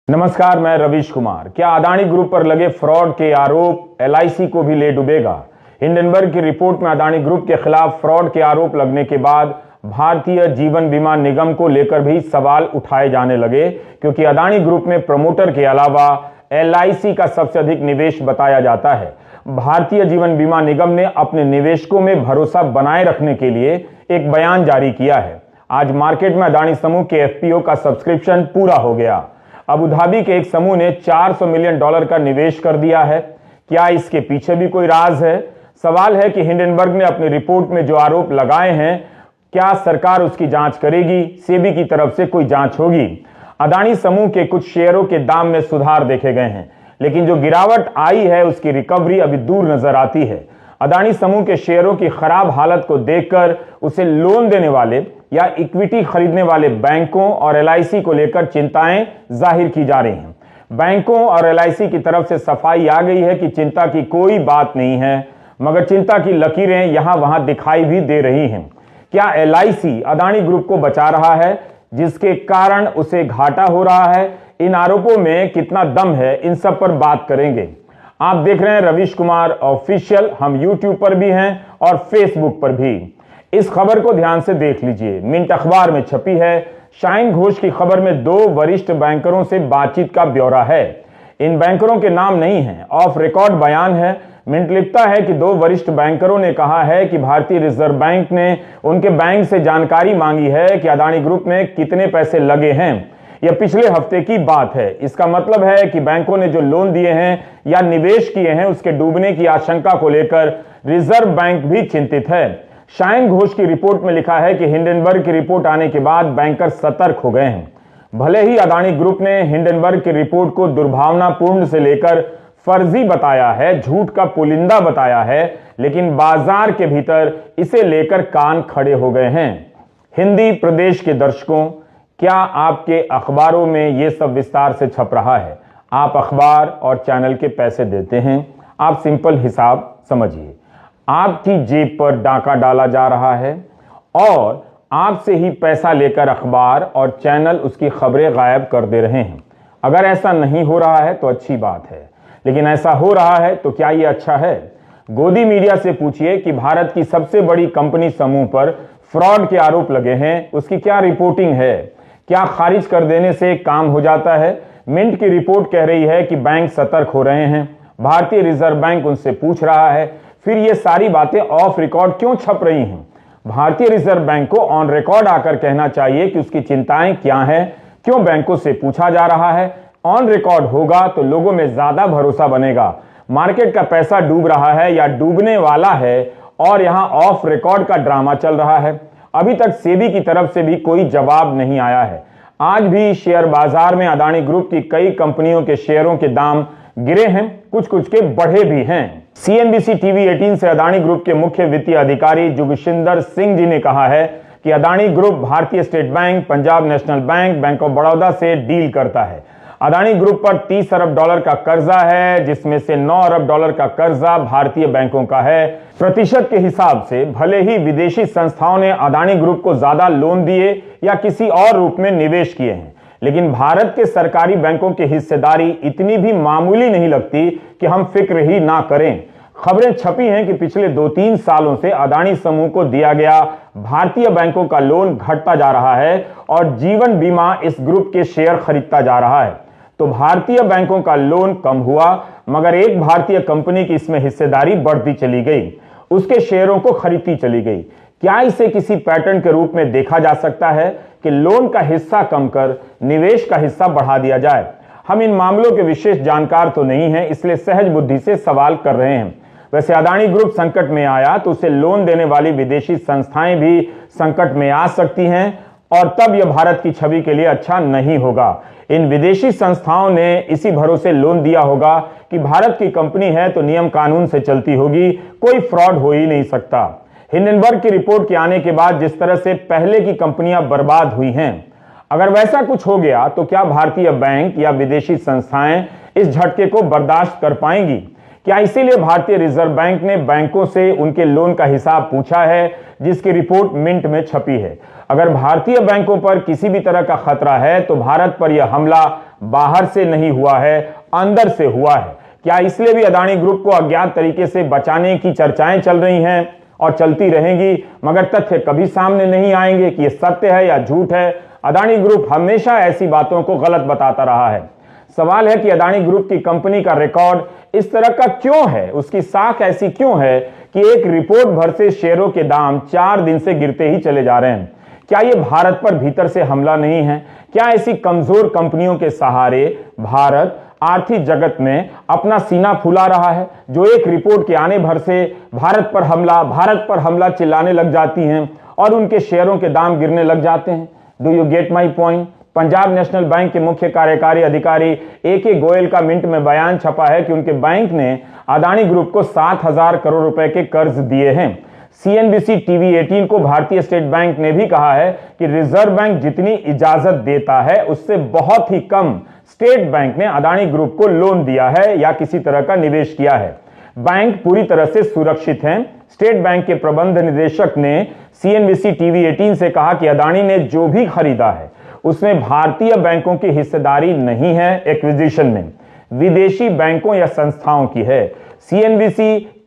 नमस्कार, मैं रवीश कुमार। क्या अदानी ग्रुप पर लगे फ्रॉड के आरोप एलआईसी को भी ले डूबेगा? हिंडनबर्ग की रिपोर्ट में अदानी ग्रुप के खिलाफ फ्रॉड के आरोप लगने के बाद भारतीय जीवन बीमा निगम को लेकर भी सवाल उठाए जाने लगे, क्योंकि अदानी ग्रुप में प्रमोटर के अलावा एलआईसी का सबसे अधिक निवेश बताया जाता है। भारतीय जीवन बीमा निगम ने अपने निवेशकों में भरोसा बनाए रखने के लिए एक बयान जारी किया है। आज मार्केट में अदानी समूह के एफपीओ का सब्सक्रिप्शन पूरा हो गया। अबू धाबी के एक समूह ने $400 मिलियन का निवेश कर दिया है। क्या इसके पीछे भी कोई राज है? सवाल है कि हिंडनबर्ग ने अपनी रिपोर्ट में जो आरोप लगाए हैं, क्या सरकार उसकी जांच करेगी? सेबी की तरफ से कोई जांच होगी? अदानी समूह के कुछ शेयरों के दाम में सुधार देखे गए हैं, लेकिन जो गिरावट आई है उसकी रिकवरी अभी दूर नजर आती है। अदानी समूह के शेयरों की खराब हालत को देखकर उसे लोन देने वाले या इक्विटी खरीदने वाले बैंकों और एलआईसी को लेकर चिंताएं जाहिर की जा रही हैं। बैंकों और एलआईसी की तरफ से सफाई आ गई है कि चिंता की कोई बात नहीं है, मगर चिंता की लकीरें यहां वहां दिखाई भी दे रही हैं। क्या एलआईसी अदानी ग्रुप को बचा रहा है, जिसके कारण उसे घाटा हो रहा है? इन आरोपों में कितना दम है, इन सब पर बात करेंगे। आप देख रहे हैं रवीश कुमार ऑफिशियल। हम यूट्यूब पर भी हैं और फेसबुक पर भी। इस खबर को ध्यान से देख लीजिए। मिंट अखबार में छपी है। शाइन घोष की खबर में 2 वरिष्ठ बैंकरों से बातचीत का ब्यौरा है। इन बैंकरों के नाम नहीं है, ऑफ रिकॉर्ड बयान है। मिंट लिखता है कि 2 वरिष्ठ बैंकरों ने कहा है कि भारतीय रिजर्व बैंक ने उनके बैंक से जानकारी मांगी है कि अदानी ग्रुप में कितने पैसे लगे हैं। यह पिछले हफ्ते की बात है। इसका मतलब है कि बैंकों ने जो लोन दिए हैं या निवेश किए हैं, उसके डूबने की आशंका को लेकर रिजर्व बैंक भी चिंतित है। शाइन घोष की रिपोर्ट में लिखा है कि हिंडनबर्ग की रिपोर्ट आने के बाद बैंकर सतर्क हो गए हैं। भले ही अदानी ग्रुप ने हिंडनबर्ग की रिपोर्ट को दुर्भावनापूर्ण से लेकर फर्जी बताया है, झूठ का पुलिंदा बताया है, लेकिन बाजार के भीतर इसे लेकर कान खड़े हो गए हैं। हिंदी प्रदेश के दर्शकों, क्या आपके अखबारों में यह सब विस्तार से छप रहा है? आप अखबार और चैनल के पैसे देते हैं। आप सिंपल हिसाब समझिए, आपकी जेब पर डाका डाला जा रहा है और आपसे ही पैसा लेकर अखबार और चैनल उसकी खबरें गायब कर दे रहे हैं। अगर ऐसा नहीं हो रहा है तो अच्छी बात है, लेकिन ऐसा हो रहा है तो क्या यह अच्छा है? गोदी मीडिया से पूछिए कि भारत की सबसे बड़ी कंपनी समूह पर फ्रॉड के आरोप लगे हैं, उसकी क्या रिपोर्टिंग है? क्या खारिज कर देने से काम हो जाता है? मिंट की रिपोर्ट कह रही है कि बैंक सतर्क हो रहे हैं, भारतीय रिजर्व बैंक उनसे पूछ रहा है। फिर ये सारी बातें ऑफ रिकॉर्ड क्यों छप रही हैं? भारतीय रिजर्व बैंक को ऑन रिकॉर्ड आकर कहना चाहिए कि उसकी चिंताएं क्या हैं, क्यों बैंकों से पूछा जा रहा है। ऑन रिकॉर्ड होगा तो लोगों में ज्यादा भरोसा बनेगा। मार्केट का पैसा डूब रहा है या डूबने वाला है और यहां ऑफ रिकॉर्ड का ड्रामा चल रहा है। अभी तक सेबी की तरफ से भी कोई जवाब नहीं आया है। आज भी शेयर बाजार में अदानी ग्रुप की कई कंपनियों के शेयरों के दाम गिरे हैं, कुछ कुछ के बढ़े भी हैं। सीएनबीसी टीवी 18 से अदानी ग्रुप के मुख्य वित्तीय अधिकारी जुगशिंदर सिंह जी ने कहा है कि अदानी ग्रुप भारतीय state bank, Punjab national bank, bank of Baroda से डील करता है। अदानी ग्रुप पर $30 अरब का कर्जा है, जिसमें से $9 अरब का कर्जा भारतीय बैंकों का है। प्रतिशत के हिसाब से भले ही विदेशी संस्थाओं ने अदानी ग्रुप को ज्यादा लोन दिए या किसी और रूप में निवेश किए हैं, लेकिन भारत के सरकारी बैंकों की हिस्सेदारी इतनी भी मामूली नहीं लगती कि हम फिक्र ही ना करें। खबरें छपी हैं कि पिछले 2-3 सालों से अदानी समूह को दिया गया भारतीय बैंकों का लोन घटता जा रहा है और जीवन बीमा इस ग्रुप के शेयर खरीदता जा रहा है। तो भारतीय बैंकों का लोन कम हुआ, मगर एक भारतीय कंपनी की इसमें हिस्सेदारी बढ़ती चली गई, उसके शेयरों को खरीदती चली गई। क्या इसे किसी पैटर्न के रूप में देखा जा सकता है कि लोन का हिस्सा कम कर निवेश का हिस्सा बढ़ा दिया जाए? हम इन मामलों के विशेष जानकार तो नहीं हैं, इसलिए सहज बुद्धि से सवाल कर रहे हैं। वैसे अदानी ग्रुप संकट में आया तो उसे लोन देने वाली विदेशी संस्थाएं भी संकट में आ सकती हैं और तब यह भारत की छवि के लिए अच्छा नहीं होगा। इन विदेशी संस्थाओं ने इसी भरोसे लोन दिया होगा कि भारत की कंपनी है तो नियम कानून से चलती होगी, कोई फ्रॉड हो ही नहीं सकता। हिंडनबर्ग की रिपोर्ट के आने के बाद जिस तरह से पहले की कंपनियां बर्बाद हुई हैं, अगर वैसा कुछ हो गया तो क्या भारतीय बैंक या विदेशी संस्थाएं इस झटके को बर्दाश्त कर पाएंगी? क्या इसीलिए भारतीय रिजर्व बैंक ने बैंकों से उनके लोन का हिसाब पूछा है, जिसकी रिपोर्ट मिंट में छपी है? अगर भारतीय बैंकों पर किसी भी तरह का खतरा है तो भारत पर यह हमला बाहर से नहीं हुआ है, अंदर से हुआ है। क्या इसलिए भी अदानी ग्रुप को अज्ञात तरीके से बचाने की चर्चाएं चल रही हैं और चलती रहेंगी, मगर तथ्य कभी सामने नहीं आएंगे कि यह सत्य है या झूठ है। अदानी ग्रुप हमेशा ऐसी बातों को गलत बताता रहा है। सवाल है कि अदानी ग्रुप की कंपनी का रिकॉर्ड इस तरह का क्यों है, उसकी साख ऐसी क्यों है कि एक रिपोर्ट भर से शेयरों के दाम 4 दिन से गिरते ही चले जा रहे हैं। क्या यह भारत पर भीतर से हमला नहीं है? क्या ऐसी कमजोर कंपनियों के सहारे भारत आर्थिक जगत में अपना सीना फुला रहा है, जो एक रिपोर्ट के आने भर से भारत पर हमला चिल्लाने लग जाती हैं और उनके शेयरों के दाम गिरने लग जाते हैं? Do you get my point? Punjab national bank के मुख्य कार्यकारी अधिकारी AK गोयल का मिंट में बयान छपा है कि उनके बैंक ने अदानी ग्रुप को 7,000 करोड़ रुपए के कर्ज दिए हैं। CNBC TV 18 को भारतीय स्टेट बैंक ने भी कहा है कि रिजर्व बैंक जितनी इजाजत देता है उससे बहुत ही कम स्टेट बैंक ने अदानी ग्रुप को लोन दिया है या किसी तरह का निवेश किया है। बैंक पूरी तरह से सुरक्षित हैं। स्टेट बैंक के प्रबंध निदेशक ने CNBC TV 18 से कहा कि अदानी ने जो भी खरीदा है उसमें भारतीय बैंकों की हिस्सेदारी नहीं है, एक्विजिशन में विदेशी बैंकों या संस्थाओं की है। CNBC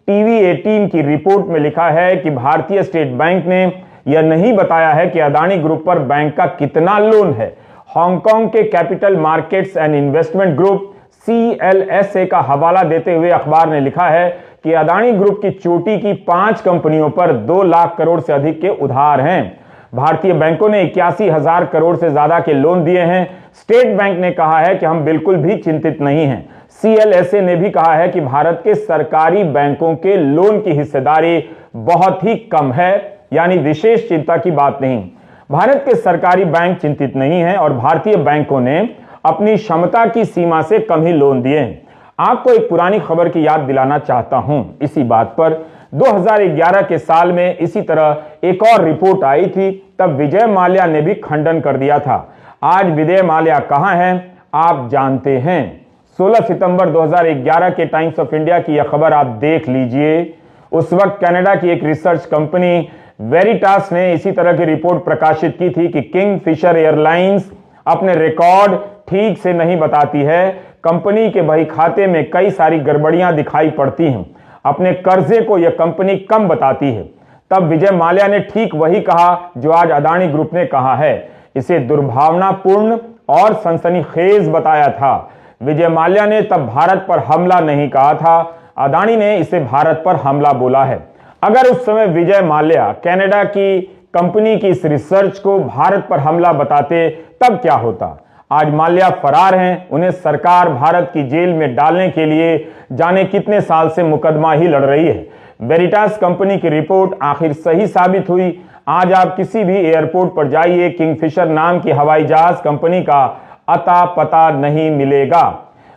TV 18 की रिपोर्ट में लिखा है कि भारतीय स्टेट बैंक ने यह नहीं बताया है कि अदानी ग्रुप पर बैंक का कितना लोन है। हांगकांग के capital markets and investment group CLSA का हवाला देते हुए अखबार ने लिखा है कि अदानी ग्रुप की चोटी की 5 कंपनियों पर 2 लाख करोड़ से अधिक के उधार हैं। भारतीय बैंकों ने 81,000 करोड़ से ज्यादा के लोन दिए हैं। स्टेट बैंक ने कहा है कि हम बिल्कुल भी चिंतित नहीं हैं। CLSA ने भी कहा है कि भारत के सरकारी बैंकों के लोन की हिस्सेदारी बहुत ही कम है, यानी विशेष चिंता की बात नहीं। भारत के सरकारी बैंक चिंतित नहीं हैं और भारतीय बैंकों ने अपनी क्षमता की सीमा से कम ही लोन दिए हैं। आपको एक पुरानी खबर की याद दिलाना चाहता हूं इसी बात पर। 2011 के साल में इसी तरह एक और रिपोर्ट आई थी, तब विजय माल्या ने भी खंडन कर दिया था। आज विजय माल्या कहां हैं आप जानते हैं? 16 सितंबर 2011 के टाइम्स ऑफ इंडिया की यह खबर आप देख लीजिए। उस वक्त कनाडा की एक रिसर्च कंपनी वेरिटास ने इसी तरह की रिपोर्ट प्रकाशित की थी कि किंगफिशर एयरलाइंस अपने रिकॉर्ड ठीक से नहीं बताती है। कंपनी के बही खाते में कई सारी गड़बड़ियां दिखाई पड़ती हैं। अपने कर्जे को यह कंपनी कम बताती है। तब विजय माल्या ने ठीक वही कहा जो आज अदानी ग्रुप ने कहा है। इसे दुर्भावनापूर्ण और सनसनीखेज बताया था। विजय माल्या ने तब भारत पर हमला नहीं कहा था, अदानी ने इसे भारत पर हमला बोला है। अगर उस समय विजय माल्या कनाडा की कंपनी की इस रिसर्च को भारत पर हमला बताते तब क्या होता? आज माल्या फरार हैं, उन्हें सरकार भारत की जेल में डालने के लिए जाने कितने साल से मुकदमा ही लड़ रही है। वेरिटास कंपनी की रिपोर्ट आखिर सही साबित हुई। आज आप किसी भी एयरपोर्ट पर जाइए, किंगफिशर नाम की हवाई जहाज कंपनी का अता पता नहीं मिलेगा।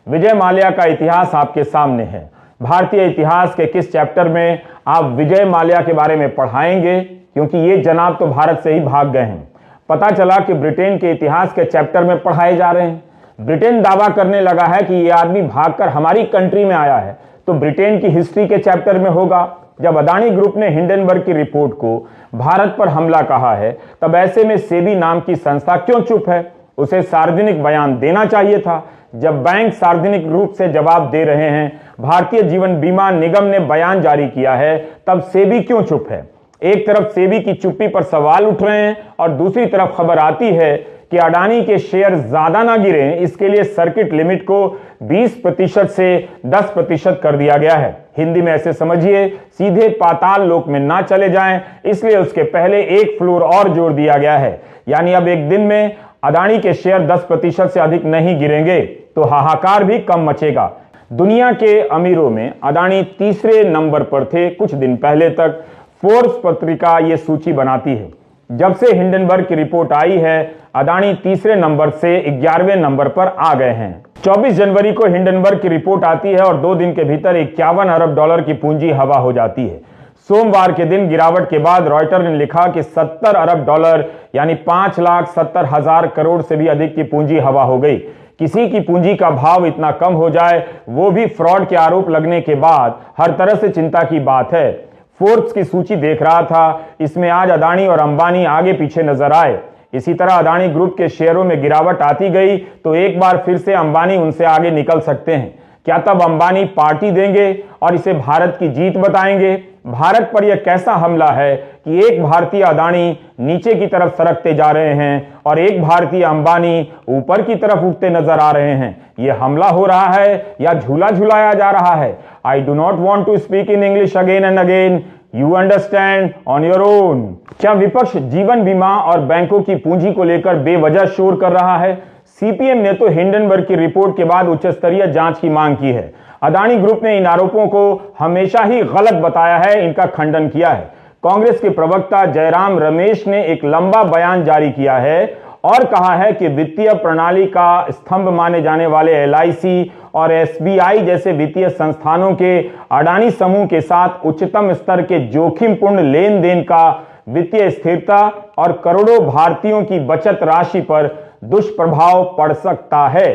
विजय माल्या का इतिहास आपके सामने है। भारतीय इतिहास के किस चैप्टर में आप विजय माल्या के बारे में पढ़ाएंगे? क्योंकि ये जनाब तो भारत से ही भाग गए हैं। पता चला कि ब्रिटेन के इतिहास के चैप्टर में पढ़ाए जा रहे हैं। ब्रिटेन दावा करने लगा है कि ये आदमी भागकर हमारी कंट्री में आया है, तो ब्रिटेन की हिस्ट्री के चैप्टर में होगा। जब अदानी ग्रुप ने हिंडनबर्ग की रिपोर्ट को भारत पर हमला कहा है, तब ऐसे में सेबी नाम की संस्था क्यों चुप है? उसे सार्वजनिक बयान देना चाहिए था। जब बैंक सार्वजनिक रूप से जवाब दे रहे हैं, भारतीय जीवन बीमा निगम ने बयान जारी किया है, तब सेबी क्यों चुप है? एक तरफ सेबी की चुप्पी पर सवाल उठ रहे हैं और दूसरी तरफ खबर आती है कि अडानी के शेयर ज्यादा ना गिरें, इसके लिए सर्किट लिमिट को 20% से 10% कर दिया गया है। हिंदी में ऐसे समझिए, सीधे पाताल लोक में ना चले जाएं, इसलिए उसके पहले एक फ्लोर और जोड़ दिया गया है। यानी अब एक दिन में अडानी के शेयर 10% से अधिक नहीं गिरेंगे तो हाहाकार भी कम मचेगा। दुनिया के अमीरों में अडानी तीसरे नंबर पर थे कुछ दिन पहले तक। फोर्ब्स पत्रिका ये सूची बनाती है। जब से हिंडनबर्ग की रिपोर्ट आई है, अडानी तीसरे नंबर से 11वें नंबर पर आ गए हैं। 24 जनवरी को हिंडनबर्ग की रिपोर्ट आती है और 2 दिन के भीतर 51 अरब डॉलर की पूंजी हवा हो जाती है। सोमवार के दिन गिरावट के बाद रॉयटर ने लिखा कि 70 अरब डॉलर यानी 5,70,000 करोड़ से भी अधिक की पूंजी हवा हो गई। किसी की पूंजी का भाव इतना कम हो जाए, वो भी फ्रॉड के आरोप लगने के बाद, हर तरह से चिंता की बात है। फोर्ब्स की सूची देख रहा था, इसमें आज अडानी और अंबानी आगे पीछे नजर आए। इसी तरह अदानी ग्रुप के शेयरों में गिरावट आती गई तो एक बार फिर से अंबानी उनसे आगे निकल सकते हैं। क्या तब अंबानी पार्टी देंगे और इसे भारत की जीत बताएंगे? भारत पर यह कैसा हमला है कि एक भारतीय अदानी नीचे की तरफ सरकते जा रहे हैं और एक भारतीय अंबानी ऊपर की तरफ उठते नजर आ रहे हैं? यह हमला हो रहा है या झूला झुलाया जा रहा है? I do not want to speak in English again and again, you understand on your own. क्या विपक्ष जीवन बीमा और बैंकों की पूंजी को लेकर बेवजह शोर कर रहा है? सीपीएम ने तो हिंडनबर्ग की रिपोर्ट के बाद उच्च स्तरीय जांच की मांग की है। अदानी ग्रुप ने इन आरोपों को हमेशा ही गलत बताया है, इनका खंडन किया है। कांग्रेस के प्रवक्ता जयराम रमेश ने एक लंबा बयान जारी किया है और कहा है कि वित्तीय प्रणाली का स्तंभ माने जाने वाले एलआईसी और एसबीआई जैसे वित्तीय संस्थानों के अडानी समूह के साथ उच्चतम स्तर के जोखिमपूर्ण लेन देन का वित्तीय स्थिरता और करोड़ों भारतीयों की बचत राशि पर दुष्प्रभाव पड़ सकता है।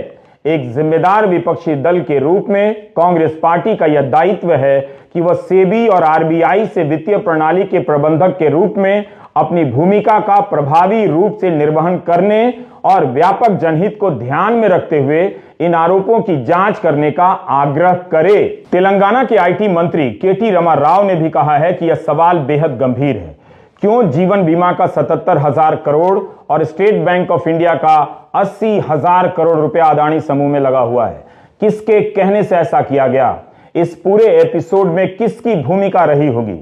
एक जिम्मेदार विपक्षी दल के रूप में कांग्रेस पार्टी का यह दायित्व है कि वह सेबी और आरबीआई से वित्तीय प्रणाली के प्रबंधक के रूप में अपनी भूमिका का प्रभावी रूप से निर्वहन करने और व्यापक जनहित को ध्यान में रखते हुए इन आरोपों की जांच करने का आग्रह करे। तेलंगाना के आईटी मंत्री केटी रमा राव ने भी कहा है कि यह सवाल बेहद गंभीर है। क्यों जीवन बीमा का 77,000 करोड़ और स्टेट बैंक ऑफ इंडिया का 80,000 करोड़ रुपया अदानी समूह में लगा हुआ है? किसके कहने से ऐसा किया गया? इस पूरे एपिसोड में किसकी भूमिका रही होगी?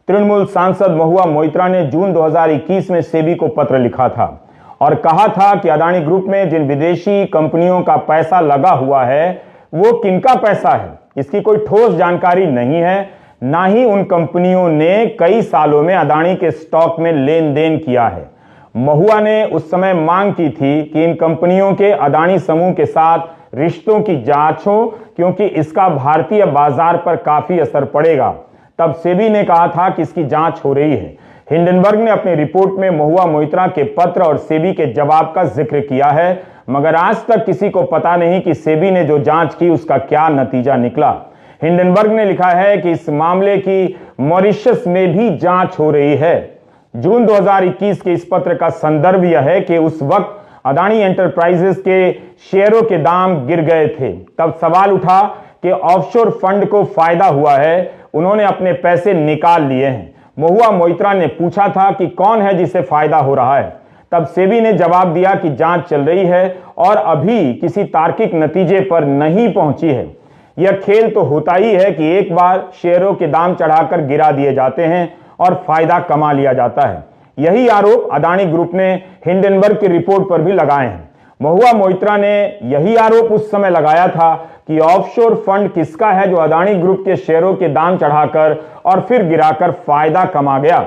तृणमूल सांसद महुआ मोइत्रा ने जून 2021 में सेबी को पत्र लिखा था और कहा था कि अदानी ग्रुप में जिन विदेशी कंपनियों का पैसा लगा हुआ है वो किनका पैसा है, इसकी कोई ठोस जानकारी नहीं है। ना ही उन कंपनियों ने कई सालों में अदानी के स्टॉक में लेन देन किया है। महुआ ने उस समय मांग की थी कि इन कंपनियों के अदानी समूह के साथ रिश्तों की जांच हो, क्योंकि इसका भारतीय बाजार पर काफी असर पड़ेगा। तब सेबी ने कहा था कि इसकी जांच हो रही है। हिंडनबर्ग ने अपनी रिपोर्ट में महुआ मोइत्रा के पत्र और सेबी के जवाब का जिक्र किया है, मगर आज तक किसी को पता नहीं कि सेबी ने जो जांच की उसका क्या नतीजा निकला। हिंडनबर्ग ने लिखा है कि इस मामले की मॉरिशस में भी जांच हो रही है। जून 2021 के इस पत्र का संदर्भ यह है कि उस वक्त अदानी एंटरप्राइजेस के शेयरों के दाम गिर गए थे। तब सवाल उठा कि ऑफशोर फंड को फायदा हुआ है, उन्होंने अपने पैसे निकाल लिए हैं। महुआ मोइत्रा ने पूछा था कि कौन है जिसे फायदा हो रहा है। तब सेबी ने जवाब दिया कि जांच चल रही है और अभी किसी तार्किक नतीजे पर नहीं पहुंची है। यह खेल तो होता ही है कि एक बार शेयरों के दाम चढ़ाकर गिरा दिए जाते हैं और फायदा कमा लिया जाता है। यही आरोप अदानी ग्रुप ने हिंडनबर्ग की रिपोर्ट पर भी लगाए हैं। महुआ मोइत्रा ने यही आरोप उस समय लगाया था कि ऑफशोर फंड किसका है जो अदानी ग्रुप के शेयरों के दाम चढ़ाकर और फिर गिराकर फायदा कमा गया।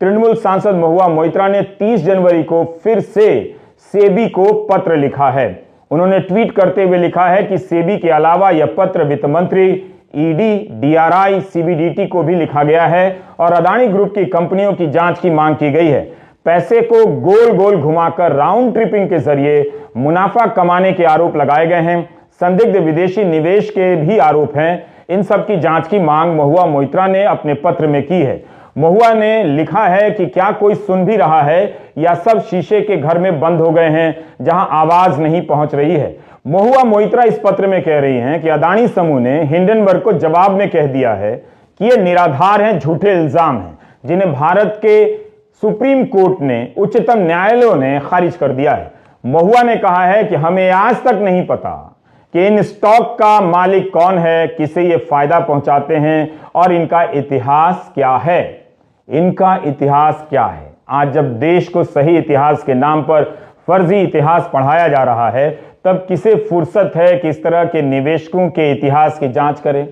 तृणमूल सांसद महुआ मोइत्रा ने 30 जनवरी को फिर से सेबी को पत्र लिखा है। उन्होंने ट्वीट करते हुए लिखा है कि सेबी के अलावा यह पत्र वित्त मंत्री, ईडी, डीआरआई, सीबीडीटी को भी लिखा गया है और अदानी ग्रुप की कंपनियों की जांच की मांग की गई है। पैसे को गोल गोल घुमाकर राउंड ट्रिपिंग के जरिए मुनाफा कमाने के आरोप लगाए गए हैं। संदिग्ध विदेशी निवेश के भी आरोप हैं। इन सब की जांच की मांग महुआ मोइत्रा ने अपने पत्र में की है। महुआ ने लिखा है कि क्या कोई सुन भी रहा है या सब शीशे के घर में बंद हो गए हैं जहां आवाज नहीं पहुंच रही है। महुआ मोइत्रा इस पत्र में कह रही हैं कि अदानी समूह ने हिंडनबर्ग को जवाब में कह दिया है कि ये निराधार हैं, झूठे इल्जाम हैं, जिन्हें भारत के सुप्रीम कोर्ट ने, उच्चतम न्यायालय ने खारिज कर दिया है। महुआ ने कहा है कि हमें आज तक नहीं पता कि इन स्टॉक का मालिक कौन है, किसे ये फायदा पहुंचाते हैं और इनका इतिहास क्या है। इनका इतिहास क्या है? आज जब देश को सही इतिहास के नाम पर फर्जी इतिहास पढ़ाया जा रहा है, तब किसे फुर्सत है कि इस तरह के निवेशकों के इतिहास की जांच करें।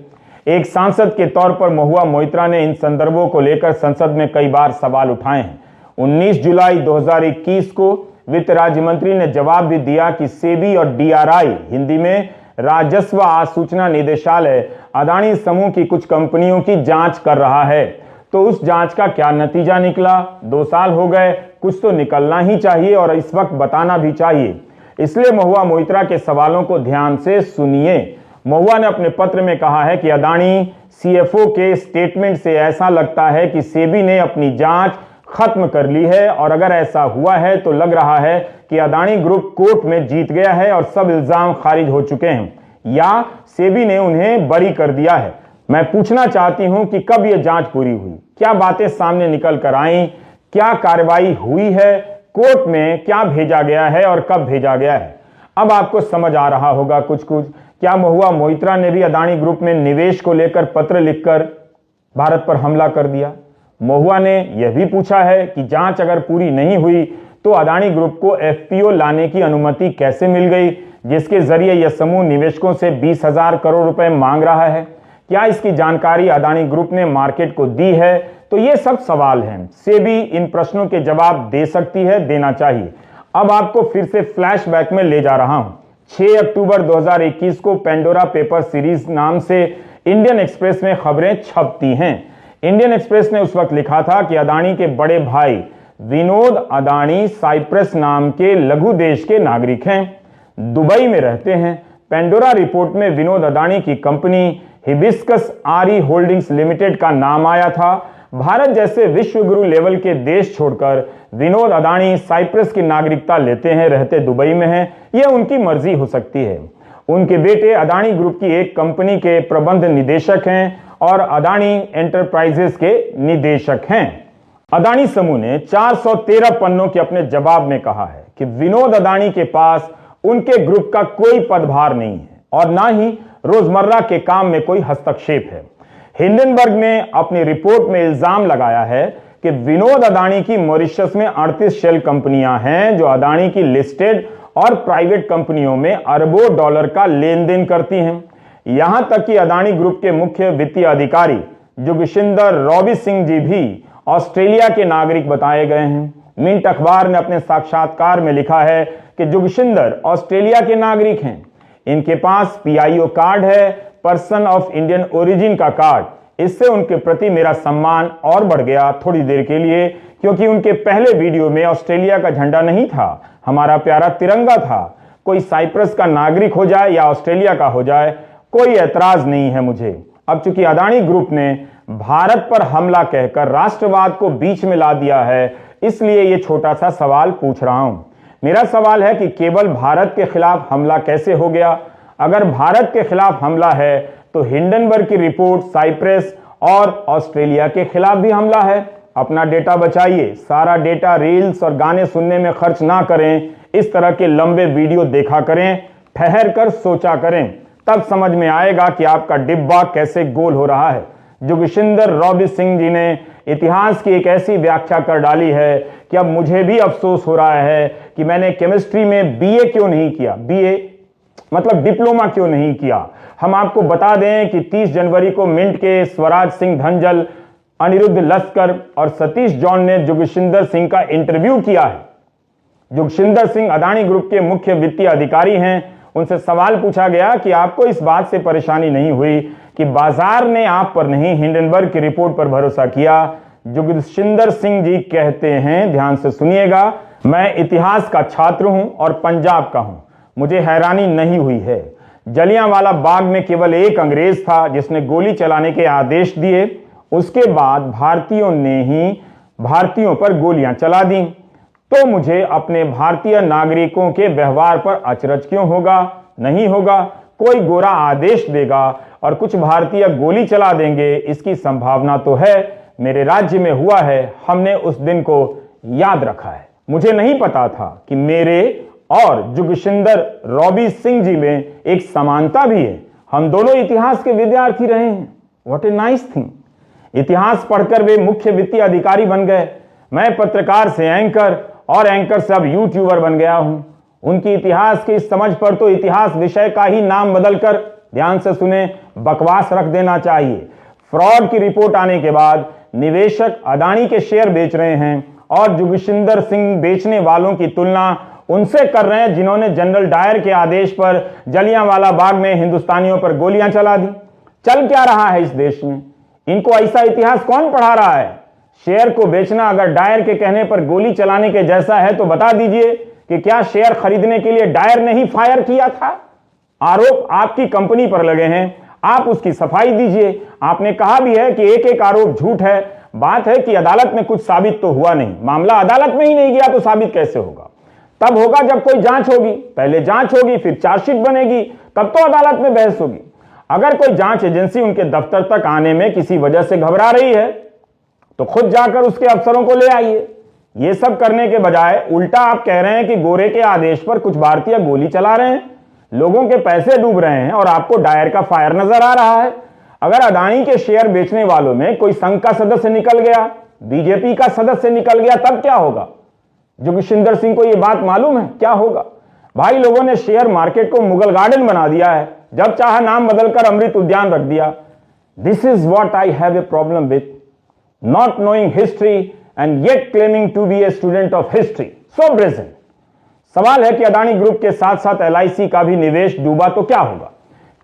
एक सांसद के तौर पर महुआ मोइत्रा ने इन संदर्भों को लेकर संसद में कई बार सवाल उठाए हैं। 19 जुलाई 2021 को वित्त राज्य मंत्री ने जवाब भी दिया कि सेबी और डीआरआई, हिंदी में राजस्व आसूचना निदेशालय, अदानी समूह की कुछ कंपनियों की जांच कर रहा है। तो उस जांच का क्या नतीजा निकला? 2 साल हो गए, कुछ तो निकलना ही चाहिए और इस वक्त बताना भी चाहिए। इसलिए महुआ मोइत्रा के सवालों को ध्यान से सुनिए। महुआ ने अपने पत्र में कहा है कि अदानी सीएफओ के स्टेटमेंट से ऐसा लगता है कि सेबी ने अपनी जांच खत्म कर ली है। और अगर ऐसा हुआ है तो लग रहा है कि अदानी ग्रुप कोर्ट में जीत गया है और सब इल्जाम खारिज हो चुके हैं या सेबी ने उन्हें बरी कर दिया है। मैं पूछना चाहती हूं कि कब यह जांच पूरी हुई, क्या बातें सामने निकल कर आई, क्या कार्रवाई हुई है, कोर्ट में क्या भेजा गया है और कब भेजा गया है। अब आपको समझ आ रहा होगा कुछ कुछ। क्या महुआ मोइत्रा ने भी अदानी ग्रुप में निवेश को लेकर पत्र लिखकर भारत पर हमला कर दिया? महुआ ने यह भी पूछा है कि जांच अगर पूरी नहीं हुई तो अदानी ग्रुप को एफपीओ लाने की अनुमति कैसे मिल गई, जिसके जरिए यह समूह निवेशकों से 20,000 करोड़ रुपए मांग रहा है? क्या इसकी जानकारी अदानी ग्रुप ने मार्केट को दी है? तो ये सब सवाल हैं। सेबी इन प्रश्नों के जवाब दे सकती है, देना चाहिए। अब आपको फिर से फ्लैशबैक में ले जा रहा हूं। 6 अक्टूबर 2021 को पेंडोरा पेपर सीरीज नाम से इंडियन एक्सप्रेस में खबरें छपती हैं। इंडियन एक्सप्रेस ने उस वक्त लिखा था कि अदानी के बड़े भाई विनोद अदानी साइप्रस नाम के लघु देश के नागरिक हैं, दुबई में रहते हैं। पेंडोरा रिपोर्ट में विनोद अदानी की कंपनी हिबिस्कस आरी होल्डिंग्स लिमिटेड का नाम आया था। भारत जैसे विश्वगुरु लेवल के देश छोड़कर विनोद अदानी साइप्रस की नागरिकता लेते हैं, रहते दुबई में हैं। यह उनकी मर्जी हो सकती है। उनके बेटे अदानी ग्रुप की एक कंपनी के प्रबंध निदेशक हैं और अदानी एंटरप्राइजेस के निदेशक हैं। अदानी समूह ने 413 पन्नों के अपने जवाब में कहा है कि विनोद अदानी के पास उनके ग्रुप का कोई पदभार नहीं है और ना ही रोजमर्रा के काम में कोई हस्तक्षेप है। हिंडनबर्ग ने अपनी रिपोर्ट में इल्जाम लगाया है कि विनोद अदानी की मॉरिशस में 38 शेल कंपनियां हैं जो अदानी की लिस्टेड और प्राइवेट कंपनियों में अरबों डॉलर का लेन देन करती हैं। यहां तक कि अदानी ग्रुप के मुख्य वित्तीय अधिकारी जोगिशिंदर रॉबी सिंह जी भी ऑस्ट्रेलिया के नागरिक बताए गए हैं। मिंट अखबार ने अपने साक्षात्कार में लिखा है कि जोगिशिंदर ऑस्ट्रेलिया के नागरिक हैं। इनके पास पीआईओ कार्ड है, पर्सन ऑफ इंडियन ओरिजिन का कार्ड। इससे उनके प्रति मेरा सम्मान और बढ़ गया थोड़ी देर के लिए, क्योंकि उनके पहले वीडियो में ऑस्ट्रेलिया का झंडा नहीं था, हमारा प्यारा तिरंगा था। कोई साइप्रस का नागरिक हो जाए या ऑस्ट्रेलिया का हो जाए, कोई ऐतराज नहीं है मुझे। अब चूंकि अदानी ग्रुप ने भारत पर हमला कहकर राष्ट्रवाद को बीच में ला दिया है, इसलिए यह छोटा सा सवाल पूछ रहा हूं। मेरा सवाल है कि केवल भारत के खिलाफ हमला कैसे हो गया? अगर भारत के खिलाफ हमला है तो हिंडनबर्ग की रिपोर्ट साइप्रस और ऑस्ट्रेलिया के खिलाफ भी हमला है। अपना डेटा बचाइए, सारा डेटा रील्स और गाने सुनने में खर्च ना करें। इस तरह के लंबे वीडियो देखा करें, ठहर कर सोचा करें, तब समझ में आएगा कि आपका डिब्बा कैसे गोल हो रहा है। जोगिशिंदर रॉबी सिंह जी ने इतिहास की एक ऐसी व्याख्या कर डाली है कि अब मुझे भी अफसोस हो रहा है कि मैंने केमिस्ट्री में बीए क्यों नहीं किया, बीए मतलब डिप्लोमा क्यों नहीं किया। हम आपको बता दें कि 30 जनवरी को मिंट के स्वराज सिंह धनजल, अनिरुद्ध लस्कर और सतीश जॉन ने जोगिशिंदर सिंह का इंटरव्यू किया है। जोगिशिंदर सिंह अदानी ग्रुप के मुख्य वित्तीय अधिकारी हैं। उनसे सवाल पूछा गया कि आपको इस बात से परेशानी नहीं हुई कि बाजार ने आप पर नहीं, हिंडनबर्ग की रिपोर्ट पर भरोसा किया? जोगिशिंदर सिंह जी कहते हैं, ध्यान से सुनिएगा, मैं इतिहास का छात्र हूं और पंजाब का हूं। मुझे हैरानी नहीं हुई है। जलियांवाला बाग में केवल एक अंग्रेज था जिसने गोली चलाने के आदेश दिए। उसके बाद भारतीयों ने ही भारतीयों पर गोलियां चला दी। तो मुझे अपने भारतीय नागरिकों के व्यवहार पर अचरज क्यों होगा? नहीं होगा। कोई गोरा आदेश देगा और कुछ भारतीय गोली चला देंगे, इसकी संभावना तो है। मेरे राज्य में हुआ है, हमने उस दिन को याद रखा है। मुझे नहीं पता था कि मेरे और जोगिशिंदर रॉबी सिंह जी में एक समानता भी है। हम दोनों इतिहास के विद्यार्थी रहे हैं। What a nice thing. इतिहास पढ़कर वे मुख्य वित्तीय अधिकारी बन गए। मैं पत्रकार से एंकर और एंकर से अब यूट्यूबर बन गया हूं। उनकी इतिहास की समझ पर तो इतिहास विषय का ही नाम बदलकर, ध्यान से सुने, बकवास रख देना चाहिए। फ्रॉड की रिपोर्ट आने के बाद निवेशक अदानी के शेयर बेच रहे हैं और जोगिशिंदर सिंह बेचने वालों की तुलना उनसे कर रहे हैं जिन्होंने जनरल डायर के आदेश पर जलियांवाला बाग में हिंदुस्तानियों पर गोलियां चला दी। चल क्या रहा है इस देश में? इनको ऐसा इतिहास कौन पढ़ा रहा है? शेयर को बेचना अगर डायर के कहने पर गोली चलाने के जैसा है तो बता दीजिए कि क्या शेयर खरीदने के लिए डायर ने ही फायर किया था? आरोप आपकी कंपनी पर लगे हैं, आप उसकी सफाई दीजिए। आपने कहा भी है कि एक एक आरोप झूठ है। बात है कि अदालत में कुछ साबित तो हुआ नहीं, मामला अदालत में ही नहीं गया तो साबित कैसे होगा? तब होगा जब कोई जांच होगी, पहले जांच होगी फिर चार्जशीट बनेगी, तब तो अदालत में बहस होगी। अगर कोई जांच एजेंसी उनके दफ्तर तक आने में किसी वजह से घबरा रही है तो खुद जाकर उसके अफसरों को ले आइए। यह सब करने के बजाय उल्टा आप कह रहे हैं कि गोरे के आदेश पर कुछ भारतीय गोली चला रहे हैं, लोगों के पैसे डूब रहे हैं और आपको डायर का फायर नजर आ रहा है। अगर अदानी के शेयर बेचने वालों में कोई संघ का सदस्य निकल गया, बीजेपी का सदस्य निकल गया, तब क्या होगा? जोगिशिंदर सिंह को यह बात मालूम है क्या होगा? भाई, लोगों ने शेयर मार्केट को मुगल गार्डन बना दिया है, जब चाहा नाम बदलकर अमृत उद्यान रख दिया। This is what I have a problem with, not knowing history and yet claiming to be a student of history. So brazen. सवाल है कि अदानी ग्रुप के साथ साथ एलआईसी का भी निवेश डूबा तो क्या होगा?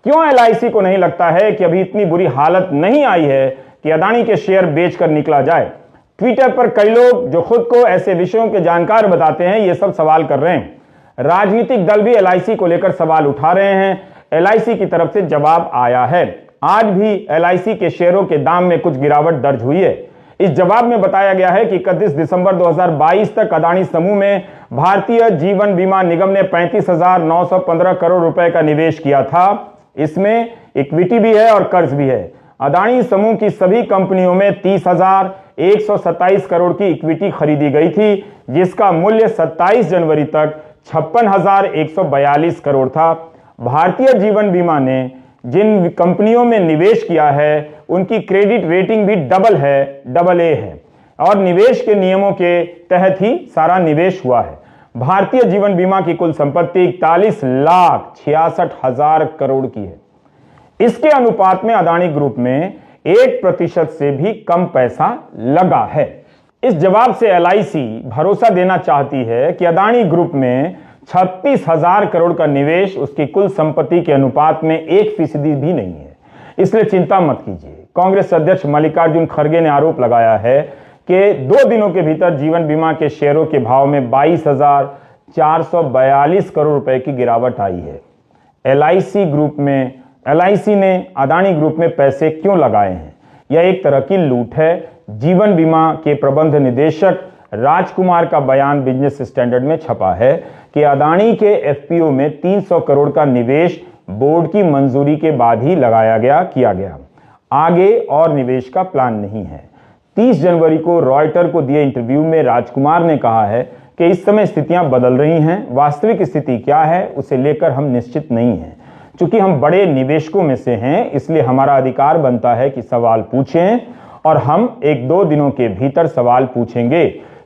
क्यों एलआईसी को नहीं लगता है कि अभी इतनी बुरी हालत नहीं आई है कि अदानी के शेयर बेचकर निकला जाए? ट्विटर पर कई लोग जो खुद को ऐसे विषयों के जानकार बताते हैं, ये सब सवाल कर रहे हैं। राजनीतिक दल भी एलआईसी को लेकर सवाल उठा रहे हैं। एलआईसी की तरफ से जवाब आया है। आज भी एलआईसी के शेयरों के दाम में कुछ गिरावट दर्ज हुई है। इस जवाब में बताया गया है कि 31 दिसंबर 2022 तक अदानी समूह में भारतीय जीवन बीमा निगम ने 35,915 करोड़ रुपए का निवेश किया था। इसमें इक्विटी भी है और कर्ज भी है। अदानी समूह की सभी कंपनियों में 30,127 करोड़ की इक्विटी खरीदी गई थी, जिसका मूल्य 27 जनवरी तक 56,142 करोड़ था। भारतीय जीवन बीमा ने जिन कंपनियों में निवेश किया है उनकी क्रेडिट रेटिंग भी डबल है, AA है, और निवेश के नियमों के तहत ही सारा निवेश हुआ है। भारतीय जीवन बीमा की कुल संपत्ति 41,66,000 करोड़ की है। इसके अनुपात में अदानी ग्रुप में 1% से भी कम पैसा लगा है। इस जवाब से एलआईसी भरोसा देना चाहती है कि अदानी ग्रुप में 36,000 करोड़ का निवेश उसकी कुल संपत्ति के अनुपात में 1% भी नहीं है। इसलिए चिंता मत कीजिए। कांग्रेस अध्यक्ष मल्लिकार्जुन खड़गे ने आरोप लगाया है कि 2 दिनों के भीतर जीवन बीमा के शेयरों के भाव में 22,442 करोड़ रुपए की गिरावट आई है। एलआईसी ने अदानी ग्रुप में पैसे क्यों लगाए हैं? यह एक तरह की लूट है। जीवन बीमा के प्रबंध निदेशक राजकुमार का बयान बिजनेस स्टैंडर्ड में छपा है कि अदानी के एफपीओ में 300 करोड़ का निवेश बोर्ड की मंजूरी के बाद ही किया गया। आगे और निवेश का प्लान नहीं है। 30 जनवरी को रॉयटर को दिए इंटरव्यू में राजकुमार ने कहा है कि इस समय स्थितियां बदल रही हैं, वास्तविक स्थिति क्या है उसे लेकर हम निश्चित नहीं हैं। चूंकि हम बड़े निवेशकों में से हैं, इसलिए हमारा अधिकार बनता है कि सवाल पूछें, और हम 1-2 दिनों के भीतर सवाल पूछेंगे।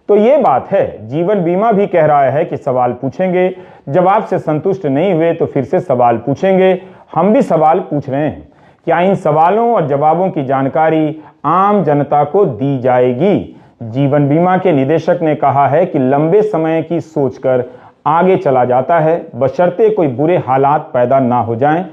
तो ये बात है, जीवन बीमा भी कह रहा है कि सवाल पूछेंगे, जवाब से संतुष्ट नहीं हुए तो फिर से सवाल पूछेंगे। हम भी सवाल पूछ रहे हैं। क्या इन सवालों और जवाबों की जानकारी आम जनता को दी जाएगी? जीवन बीमा के निदेशक ने कहा है कि लंबे समय की सोचकर आगे चला जाता है, बशर्ते कोई बुरे हालात पैदा ना हो जाएं।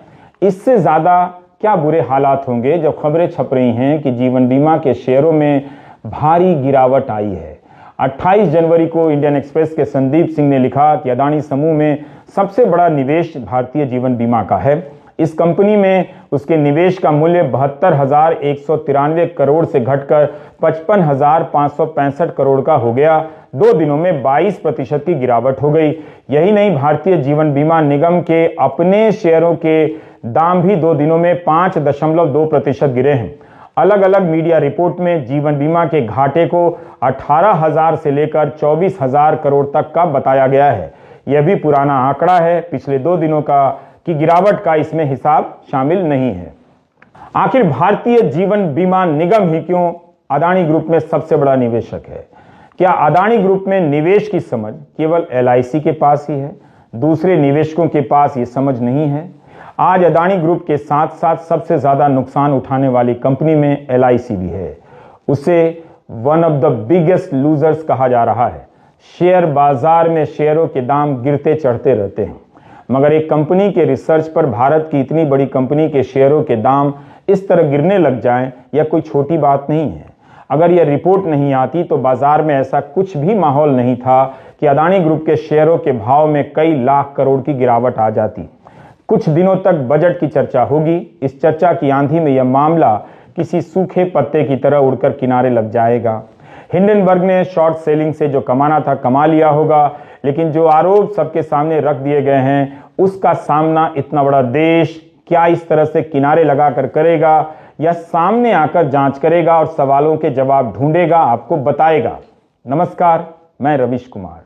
इससे ज्यादा क्या बुरे हालात होंगे जब खबरें छप रही हैं कि जीवन बीमा के शेयरों में भारी गिरावट आई है। 28 जनवरी को इंडियन एक्सप्रेस के संदीप सिंह ने लिखा कि अदानी समूह में सबसे बड़ा निवेश भारतीय जीवन बीमा का है। इस कंपनी में उसके निवेश का मूल्य 72,193 करोड़ से घटकर 55,565 करोड़ का हो गया। 2 दिनों में 22% की गिरावट हो गई। यही नहीं, भारतीय जीवन बीमा निगम के अपने शेयरों के दाम भी 2 दिनों में 5.2% गिरे हैं। अलग अलग मीडिया रिपोर्ट में जीवन बीमा के घाटे को 18,000 से लेकर 24,000 करोड़ तक का बताया गया है। यह भी पुराना आंकड़ा है, पिछले 2 दिनों की गिरावट का इसमें हिसाब शामिल नहीं है। आखिर भारतीय जीवन बीमा निगम ही क्यों अदानी ग्रुप में सबसे बड़ा निवेशक है? क्या अदानी ग्रुप में निवेश की समझ केवल एलआईसी के पास ही है? दूसरे निवेशकों के पास ये समझ नहीं है? आज अदानी ग्रुप के साथ साथ सबसे ज्यादा नुकसान उठाने वाली कंपनी में एलआईसी भी है। उसे one of the biggest losers कहा जा रहा है। शेयर बाजार में शेयरों के दाम गिरते चढ़ते रहते हैं, मगर एक कंपनी के रिसर्च पर भारत की इतनी बड़ी कंपनी के शेयरों के दाम इस तरह गिरने लग जाएं, यह कोई छोटी बात नहीं है। अगर यह रिपोर्ट नहीं आती तो बाजार में ऐसा कुछ भी माहौल नहीं था कि अदानी ग्रुप के शेयरों के भाव में कई लाख करोड़ की गिरावट आ जाती। कुछ दिनों तक बजट की चर्चा होगी। इस चर्चा की आंधी में यह मामला किसी सूखे पत्ते की तरह उड़कर किनारे लग जाएगा। हिंडनबर्ग ने शॉर्ट सेलिंग से जो कमाना था कमा लिया होगा, लेकिन जो आरोप सबके सामने रख दिए गए हैं उसका सामना इतना बड़ा देश क्या इस तरह से किनारे लगाकर करेगा या सामने आकर जांच करेगा और सवालों के जवाब ढूंढेगा, आपको बताएगा। नमस्कार, मैं रवीश कुमार।